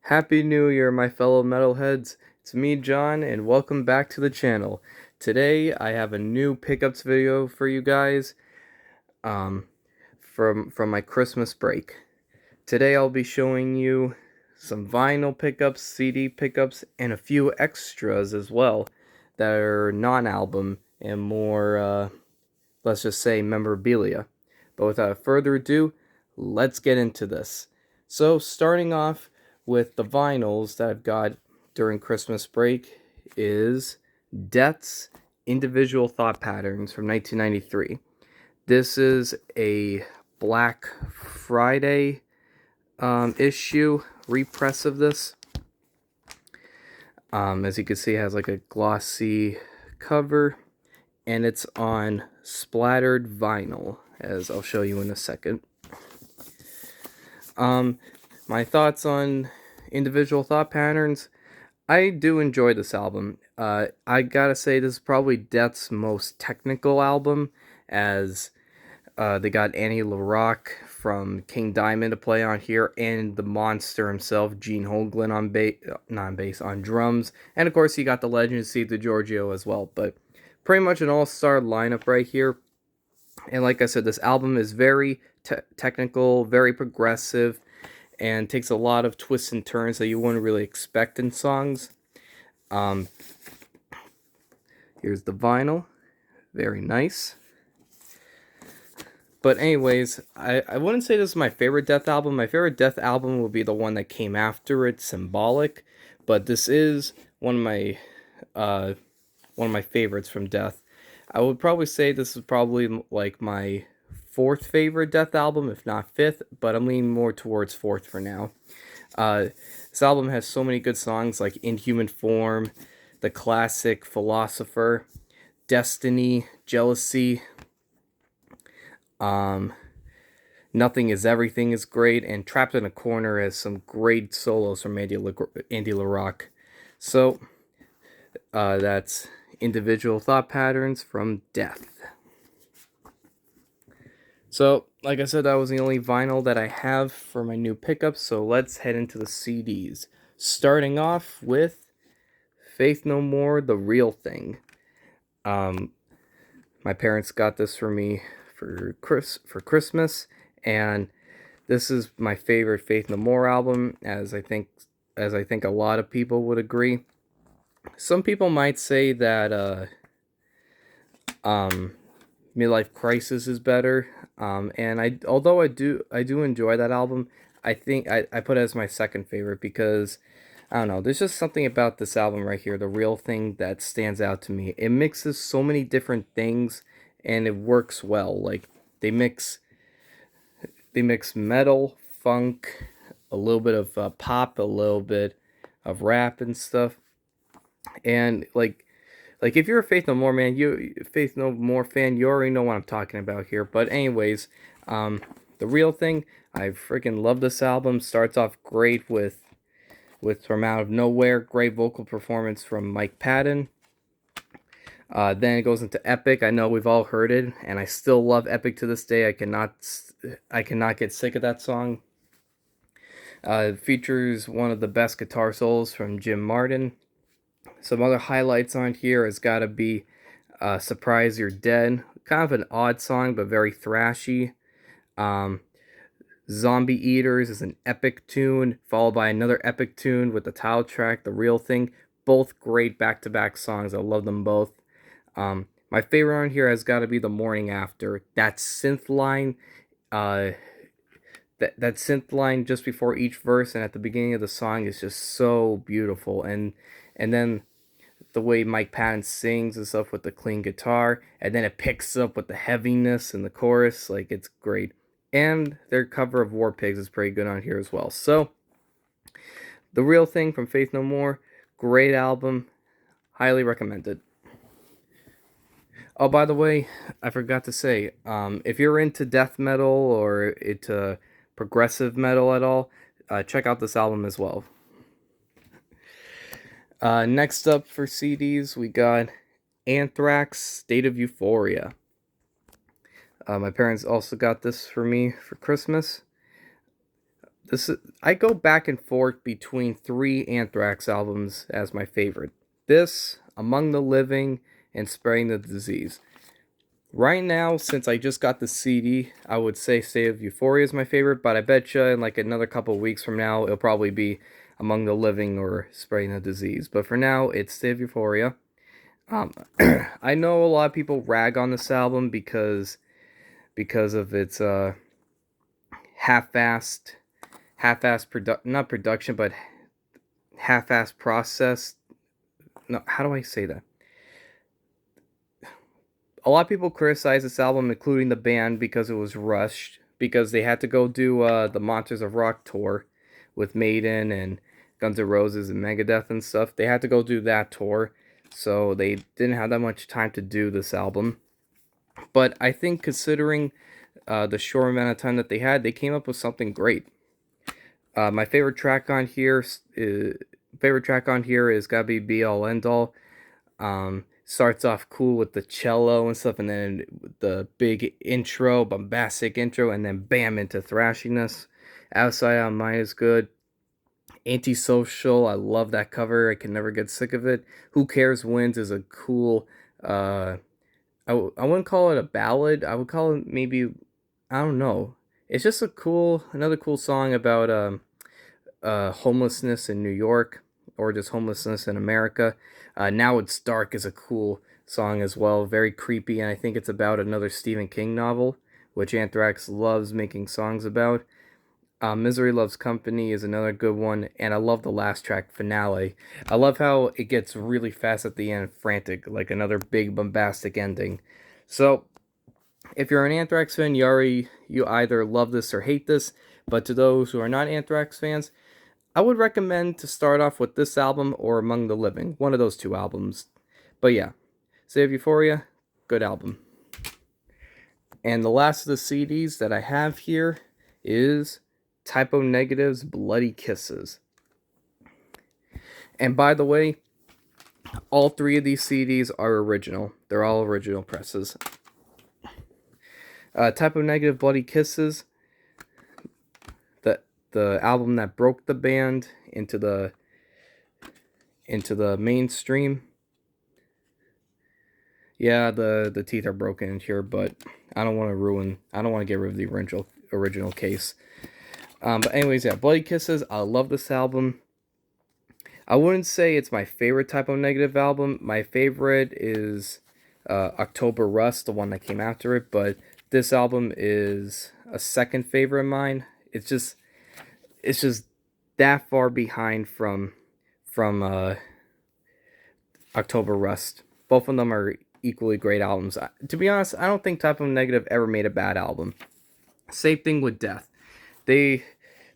Happy New Year, my fellow metalheads. It's me, John, and welcome back to the channel. Today, I have a new pickups video for you guys um, from my Christmas break. Today, I'll be showing you some vinyl pickups, CD pickups, and a few extras as well that are non-album and more, let's just say, memorabilia. But without further ado, let's get into this. So, starting off with the vinyls that I've got during Christmas break is Death's Individual Thought Patterns from 1993. This is a Black Friday issue repress of this. As you can see, it has like a glossy cover, and it's on splattered vinyl, as I'll show you in a second. My thoughts on Individual Thought Patterns. I do enjoy this album. I gotta say, this is probably Death's most technical album, as they got Annie LaRocque from King Diamond to play on here, and the monster himself, Gene Hoglan, on drums, and of course you got the legend Steve DiGiorgio as well. But pretty much an all-star lineup right here. And like I said, this album is very technical, very progressive, and takes a lot of twists and turns that you wouldn't really expect in songs. Here's the vinyl. Very nice. But anyways, I wouldn't say this is my favorite Death album. My favorite Death album would be the one that came after it, Symbolic. But this is one of my favorites from Death. I would probably say this is probably like my fourth favorite Death album, if not fifth, but I'm leaning more towards fourth for now. This album has so many good songs like Inhuman Form, the classic Philosopher, Destiny, Jealousy, Nothing Is Everything is great, and Trapped in a Corner has some great solos from Andy LaRocque. So, that's Individual Thought Patterns from Death. So, like I said, that was the only vinyl that I have for my new pickups, so let's head into the CDs. Starting off with Faith No More, The Real Thing. My parents got this for me for Christmas, and this is my favorite Faith No More album, as I think a lot of people would agree. Some people might say that Midlife Crisis is better, and although I do enjoy that album, I think I put it as my second favorite because I don't know, there's just something about this album right here, The Real Thing, that stands out to me. It mixes so many different things and it works well. Like they mix metal, funk, a little bit of pop, a little bit of rap and stuff. And like if you're a Faith No More Faith No More fan, you already know what I'm talking about here. But anyways, The Real Thing, I freaking love this album. Starts off great with From Out of Nowhere, great vocal performance from Mike Patton. Then it goes into Epic. I know we've all heard it, and I still love Epic to this day. I cannot get sick of that song. It features one of the best guitar solos from Jim Martin. Some other highlights on here has got to be Surprise You're Dead. Kind of an odd song, but very thrashy. Zombie Eaters is an epic tune, followed by another epic tune with the title track, The Real Thing. Both great back-to-back songs. I love them both. My favorite on here has got to be The Morning After. That synth line, that synth line just before each verse and at the beginning of the song is just so beautiful. And then the way Mike Patton sings and stuff with the clean guitar, and then it picks up with the heaviness in the chorus, like it's great. And their cover of War Pigs is pretty good on here as well. So, The Real Thing from Faith No More, great album, highly recommended. Oh, by the way, I forgot to say, if you're into death metal or into progressive metal at all, check out this album as well. Next up for CDs, we got Anthrax, State of Euphoria. My parents also got this for me for Christmas. I go back and forth between three Anthrax albums as my favorite. This, Among the Living, and Spreading the Disease. Right now, since I just got the CD, I would say State of Euphoria is my favorite, but I bet you in like another couple of weeks from now, it'll probably be Among the Living or Spreading the Disease. But for now, it's State of Euphoria. Um, I know a lot of people rag on this album because of its half-assed not production, but half-assed process. No, how do I say that? A lot of people criticize this album, including the band, because it was rushed. Because they had to go do the Monsters of Rock tour with Maiden and Guns N' Roses and Megadeth and stuff. They had to go do that tour, so they didn't have that much time to do this album. But I think considering the short amount of time that they had, they came up with something great. My favorite track on here is gotta be All End All. Starts off cool with the cello and stuff, and then the big intro, bombastic intro, and then bam into thrashiness. Outside on Mine is good. Antisocial, I love that cover. I can never get sick of it. Who Cares Wins is a cool. I wouldn't call it a ballad. I would call it maybe, I don't know. It's just another cool song about homelessness in New York, or just homelessness in America. Now It's Dark is a cool song as well, very creepy, and I think it's about another Stephen King novel, which Anthrax loves making songs about. Misery Loves Company is another good one, and I love the last track, Finale. I love how it gets really fast at the end, frantic, like another big bombastic ending. So, if you're an Anthrax fan, you either love this or hate this. But to those who are not Anthrax fans, I would recommend to start off with this album or Among the Living, one of those two albums. But yeah, Save Euphoria, good album. And the last of the CDs that I have here is Typo Negative's Bloody Kisses. And by the way, all three of these CDs are original. They're all original presses. Typo Negative Bloody Kisses, the album that broke the band into the mainstream. Yeah, the teeth are broken in here, but I don't want to get rid of the original case. But anyways, yeah, Bloody Kisses. I love this album. I wouldn't say it's my favorite Typo Negative album. My favorite is October Rust, the one that came after it. But this album is a second favorite of mine. It's just that far behind from October Rust. Both of them are equally great albums. To be honest, I don't think Type O Negative ever made a bad album. Same thing with Death.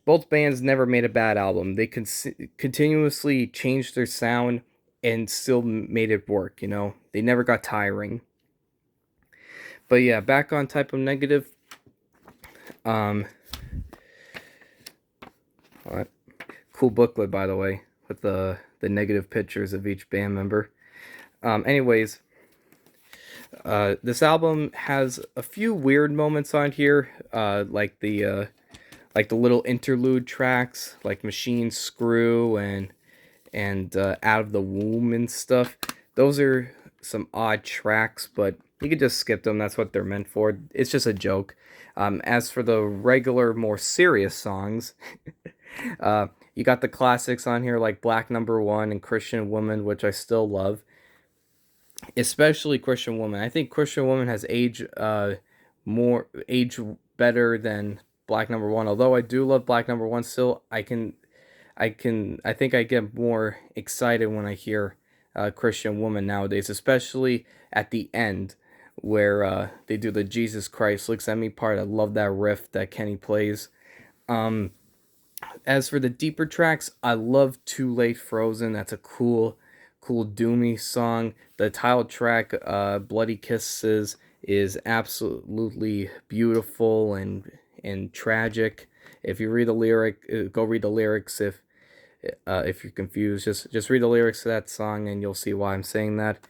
Both bands never made a bad album. They continuously changed their sound and still made it work. They never got tiring. But yeah, back on Type O Negative. Alright. Cool booklet, by the way, with the negative pictures of each band member. Anyways, this album has a few weird moments on here, like the little interlude tracks, like Machine Screw and Out of the Womb and stuff. Those are some odd tracks, but you could just skip them. That's what they're meant for. It's just a joke. As for the regular, more serious songs, you got the classics on here like Black Number One and Christian Woman, which I still love. Especially Christian Woman. I think Christian Woman has aged better than Black Number One. Although I do love Black Number One still, I think I get more excited when I hear Christian Woman nowadays, especially at the end where they do the Jesus Christ Looks at Me part. I love that riff that Kenny plays. As for the deeper tracks, I love Too Late Frozen. That's a cool doomy song. The title track, Bloody Kisses, is absolutely beautiful and tragic. If you read the lyric, go read the lyrics. If you're confused, just read the lyrics to that song and you'll see why I'm saying that.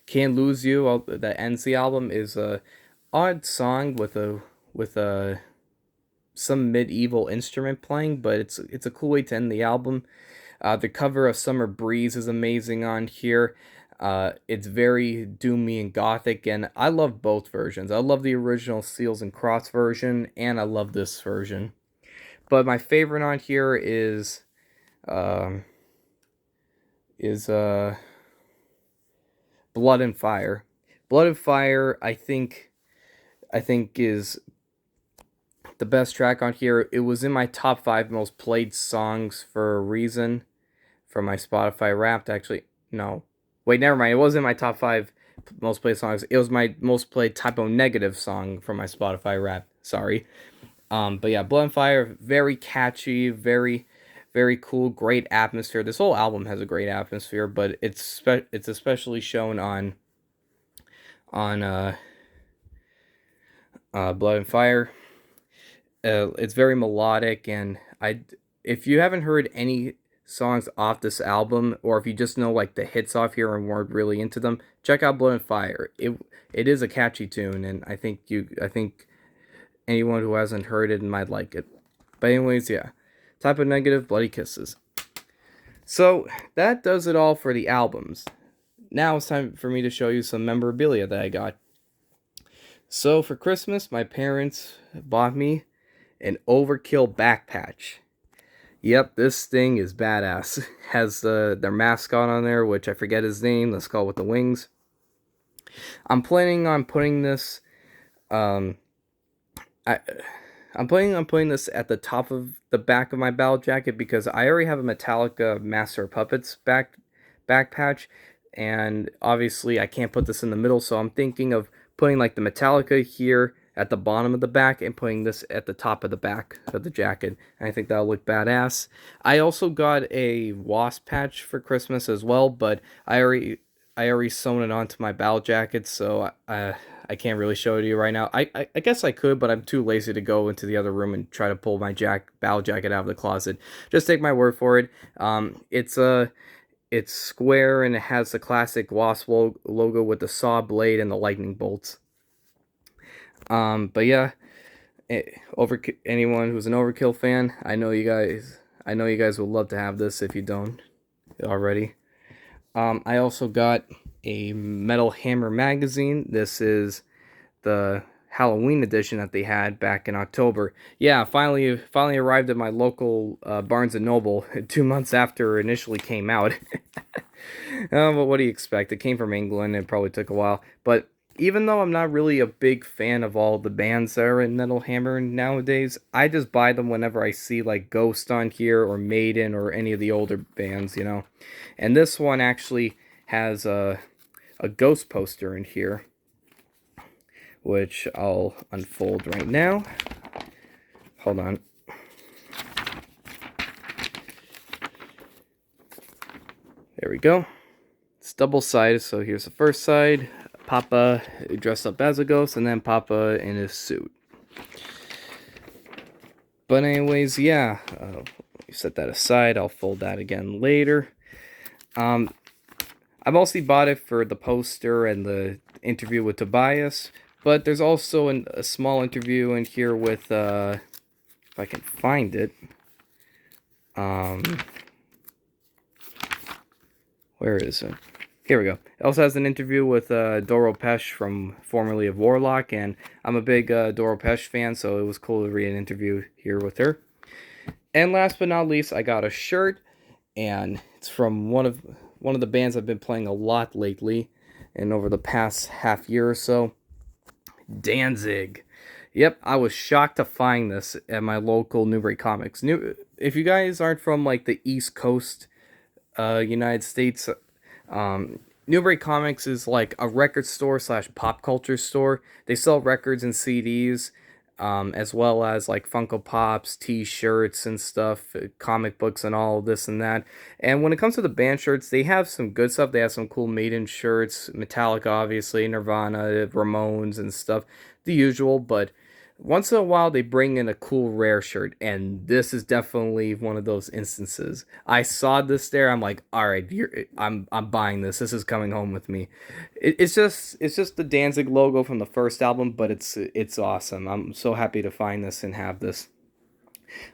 Can't Lose You, that ends the album, is a odd song with a some medieval instrument playing, but it's a cool way to end the album. The cover of Summer Breeze is amazing on here. It's very doomy and gothic, and I love both versions. I love the original Seals and Cross version, and I love this version. But my favorite on here um, is Blood and Fire. Blood and Fire, I think is the best track on here. It was in my top 5 most played songs for a reason. For my Spotify Wrapped, actually, no, wait, never mind. It wasn't my top 5 most played songs. It was my most played Typo Negative song from my Spotify Wrapped. Sorry. But yeah, Blood and Fire, very catchy, very cool, great atmosphere. This whole album has a great atmosphere, but it's especially shown on Blood and Fire. It's very melodic, and if you haven't heard any songs off this album, or if you just know like the hits off here and weren't really into them, check out Blood and Fire. It is a catchy tune, and I think anyone who hasn't heard it might like it. But anyways, yeah, Type of Negative, Bloody Kisses. So that does it all for the albums. Now it's time for me to show you some memorabilia that I got. So for Christmas, my parents bought me an Overkill back patch. Yep, this thing is badass. Has their mascot on there, which I forget his name, the skull with the wings. I'm planning on putting this um I I'm planning on putting this at the top of the back of my battle jacket because I already have a Metallica Master of Puppets back patch, and obviously I can't put this in the middle, so I'm thinking of putting like the Metallica here at the bottom of the back and putting this at the top of the back of the jacket. And I think that'll look badass. I also got a Wasp patch for Christmas as well, but I already sewn it onto my battle jacket, so I can't really show it to you right now. I guess I could, but I'm too lazy to go into the other room and try to pull my battle jacket out of the closet. Just take my word for it. It's square and it has the classic Wasp logo with the saw blade and the lightning bolts. But yeah, anyone who's an Overkill fan, I know you guys would love to have this if you don't already. I also got a Metal Hammer magazine. This is the Halloween edition that they had back in October. Yeah, finally arrived at my local Barnes and Noble 2 months after it initially came out. But what do you expect? It came from England. It probably took a while. But even though I'm not really a big fan of all the bands that are in Metal Hammer nowadays, I just buy them whenever I see like Ghost on here or Maiden or any of the older bands, you know. And this one actually has a Ghost poster in here, which I'll unfold right now. Hold on. There we go. It's double-sided, so here's the first side. Papa dressed up as a ghost, and then Papa in his suit. But anyways, yeah, set that aside. I'll fold that again later. I mostly bought it for the poster and the interview with Tobias, but there's also a small interview in here with, if I can find it, where is it? Here we go. It also has an interview with Doro Pesch, formerly of Warlock, and I'm a big Doro Pesch fan, so it was cool to read an interview here with her. And last but not least, I got a shirt, and it's from one of the bands I've been playing a lot lately, and over the past half year or so, Danzig. Yep, I was shocked to find this at my local Newbury Comics. If you guys aren't from like the East Coast, United States, Newbury Comics is like a record store slash pop culture store. They sell records and CDs, as well as like Funko Pops, T-shirts and stuff, comic books and all this and that. And when it comes to the band shirts, they have some good stuff. They have some cool Maiden shirts, Metallica obviously, Nirvana, Ramones and stuff, the usual. But once in a while, they bring in a cool rare shirt, and this is definitely one of those instances. I saw this there. I'm like, all right, I'm buying this. This is coming home with me. It's just the Danzig logo from the first album, but it's awesome. I'm so happy to find this and have this.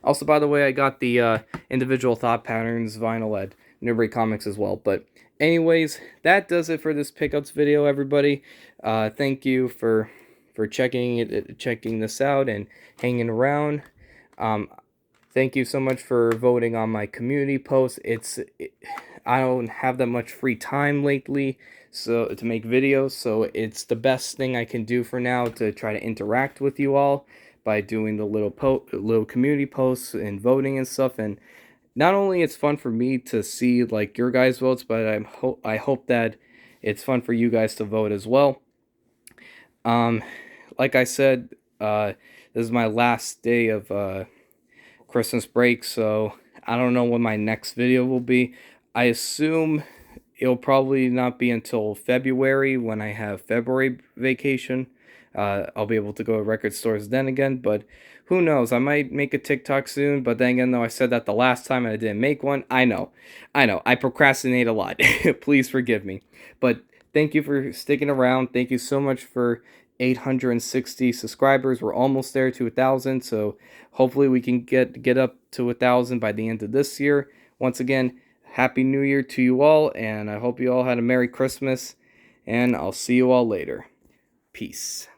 Also, by the way, I got the individual thought patterns vinyl at Newbury Comics as well. But anyways, that does it for this pickups video, everybody. Thank you for checking this out and hanging around. Um, Thank you so much for voting on my community post. I don't have that much free time lately, so to make videos, so it's the best thing I can do for now to try to interact with you all by doing the little community posts and voting and stuff. And not only it's fun for me to see like your guys' votes, but I hope that it's fun for you guys to vote as well. Um, like I said, this is my last day of Christmas break, so I don't know when my next video will be. I assume it'll probably not be until February when I have February vacation. I'll be able to go to record stores then again, but who knows? I might make a TikTok soon, but then again, though, I said that the last time and I didn't make one. I know. I procrastinate a lot. Please forgive me. But thank you for sticking around. Thank you so much for 860 subscribers. We're almost there to 1,000, so hopefully we can get up to 1,000 by the end of this year. Once again, Happy New Year to you all, and I hope you all had a Merry Christmas, and I'll see you all later. Peace.